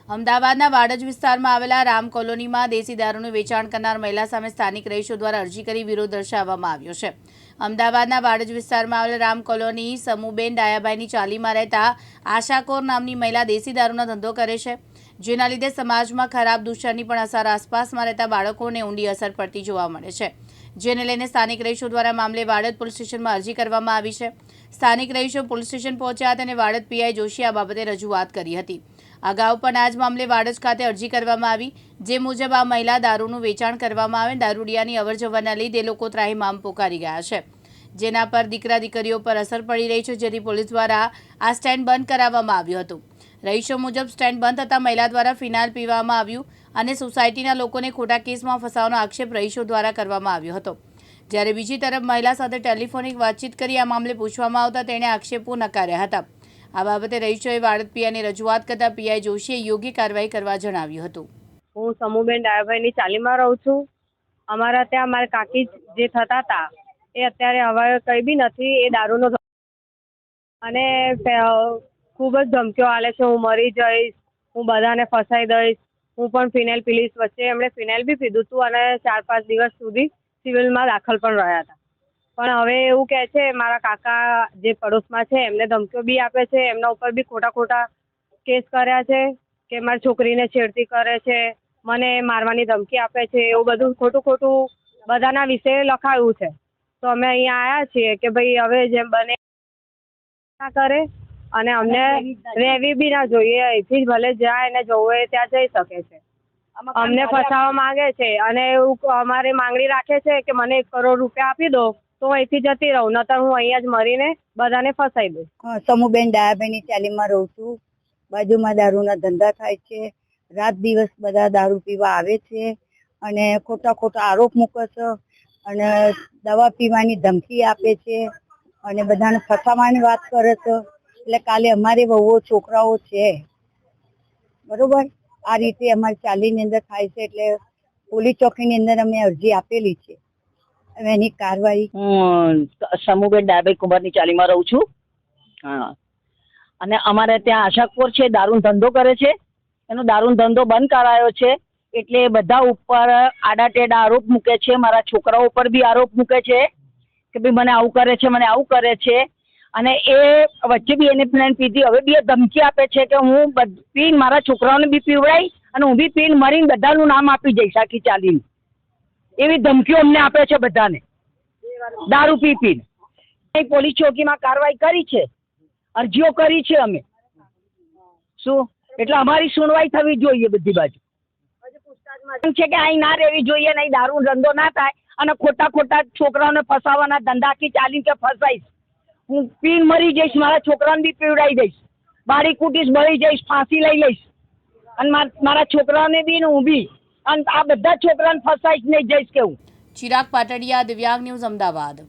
અમદાવાદના વાડજ વિસ્તારમાં આવેલા રામ કોલોનીમાં દેશી દારૂનું વેચાણ કરનાર મહિલા સામે સ્થાનિક રહીશો દ્વારા અરજી કરી વિરોધ દર્શાવવામાં આવ્યો છે। અમદાવાદના વાડજ વિસ્તારમાં આવેલ રામ કોલોની સમૂહબેન ડાયાભાઈની ચાલીમાં રહેતા આશાકોર નામની મહિલા દેશી દારૂનો ધંધો કરે છે, જેના લીધે સમાજમાં ખરાબ દૂષણની પણ અસર આસપાસમાં રહેતા બાળકોને ઊંડી અસર પડતી જોવા મળે છે, જેને લઈને સ્થાનિક રહીશો દ્વારા મામલે વાડજ પોલીસ સ્ટેશનમાં અરજી કરવામાં આવી છે। સ્થાનિક રહીશો પોલીસ સ્ટેશન પહોંચ્યા હતા અને વાડજ પીઆઈ જોશી આ બાબતે રજૂઆત કરી હતી। અગાઉ પણ આ જ મામલે વાડજ ખાતે અરજી કરવામાં આવી, જે મુજબ આ મહિલા દારૂનું વેચાણ કરવામાં આવે, દારૂડિયાની અવરજવરના લીધે લોકો ત્રાહિમામ પોકારી ગયા છે, જેના પર દીકરા દીકરીઓ પર અસર પડી રહી છે, જેથી પોલીસ દ્વારા આ સ્ટેન્ડ બંધ કરાવવામાં આવ્યું હતું। રહીશો મુજબ સ્ટેન્ડ બંધ થતાં મહિલા દ્વારા ફિનાઇલ પીવામાં આવ્યું અને સોસાયટીના લોકોને ખોટા કેસમાં ફસાવાનો આક્ષેપ રહીશો દ્વારા કરવામાં આવ્યો હતો। જ્યારે બીજી તરફ મહિલા સાથે ટેલિફોનિક વાતચીત કરી આ મામલે પૂછવામાં આવતા તેણે આક્ષેપો નકાર્યા હતા। આ બાબતે રહીશોએ વાડજ પીઆઈને રજૂઆત કરતા પીઆઈ જોશીએ યોગ્ય કાર્યવાહી કરવા જણાવ્યું હતું। હું સમૂહબેન ડાયાભાઈની ચાલીમાં રહું છું। અમારા ત્યાં મારા કાકી જે થતા હતા એ અત્યારે હવે કંઈ બી નથી, એ દારૂનો અને ખૂબ જ ધમકીઓ આલે છે, હું મરી જઈશ, હું બધાને ફસાઈ દઈશ, હું પણ ફિનાઇલ પીલીશ। વચ્ચે એમણે ફિનાઇલ બી પીધું હતું અને 4-5 દિવસ સુધી સિવિલમાં દાખલ પણ રહ્યા હતા, પણ હવે એવું કહે છે મારા કાકા જે પડોશમાં છે એમને ધમકીઓ બી આપે છે, એમના ઉપર બી ખોટા કેસ કર્યા છે કે મારી છોકરીને છેડતી કરે છે, મને મારવાની ધમકી આપે છે, એવું બધું ખોટું બધાના વિશે લખાયું છે। તો અમે અહીંયા આવ્યા છીએ કે ભાઈ હવે જેમ બને ના કરે અને અમને રહેવી બી ના જોઈએ, અહીંથી જ ભલે જાય ને જવું હોય ત્યાં જઈ શકે છે। અમને ફસાવા માંગે છે અને એવું અમારી માંગણી રાખે છે કે મને 1 કરોડ રૂપિયા આપી દો તો અહીંથી જતી રહું, નતર હું અહીંયા જ મરીને બધાને ફસાઈ દઉં। સમૂહબેન ડાયાભાઈની ચાલીમાં રહું છું। બાજુમાં દારૂના ધંધા થાય છે, રાત દિવસ બધા દારૂ પીવા આવે છે અને ખોટા આરોપ મૂકે છે અને દવા પીવાની ધમકી આપે છે અને બધાને ફસાવાની વાત કરે છે। એટલે કાલે અમારે વહુઓ છોકરાઓ છે, બરોબર, આ રીતે અમારી ચાલીની અંદર થાય છે, એટલે પોલીસ ચોકીની અંદર અમે અરજી આપેલી છે, હવે એની કાર્યવાહી। હું સમૂહબેન ડાયાભાઈ કુંભારની ચાલીમાં રહું છું। હા, અને અમારે ત્યાં આશાકોર છે, દારૂનો ધંધો કરે છે, એનો દારૂનો ધંધો બંધ કરાયો છે, એટલે બધા ઉપર આડાટેડા આરોપ મૂકે છે, મારા છોકરાઓ ઉપર બી આરોપ મૂકે છે કે ભાઈ મને આવું કરે છે, મને આવું કરે છે। અને એ વચ્ચે બી એને ફિનાઇલ પીધી, હવે બી એ ધમકી આપે છે કે હું પીને મારા છોકરાઓને બી પીવડાવીશ અને હું બી પીને મરીને બધાનું નામ આપી જઈશ આખી ચાલીને, એવી ધમકીઓ અમને આપે છે બધાને, દારૂ પીને। પોલીસ ચોકીમાં કાર્યવાહી કરી છે, અરજીઓ કરી છે અમે, શું એટલે અમારી સુનવાઈ થવી જોઈએ બધી બાજુ છે કે અહીં ના રહેવી જોઈએ, નહીં દારૂ ધંધો ના થાય અને ખોટા છોકરાઓને ફસાવાના ધંધાથી ચાલી કે ફસાઈશ, હું પીને મરી જઈશ, મારા છોકરાને બી પીવડાવી દઈશ, બાળી કૂટીશ, બળી જઈશ, ફાંસી લઈ લઈશ અને મારા છોકરાઓને બી ને હું બી, અને આ બધા છોકરાને ફસાઈશ નહીં જઈશ કેવું। ચિરાગ પાટડિયા, દિવ્યાંગ ન્યૂઝ, અમદાવાદ।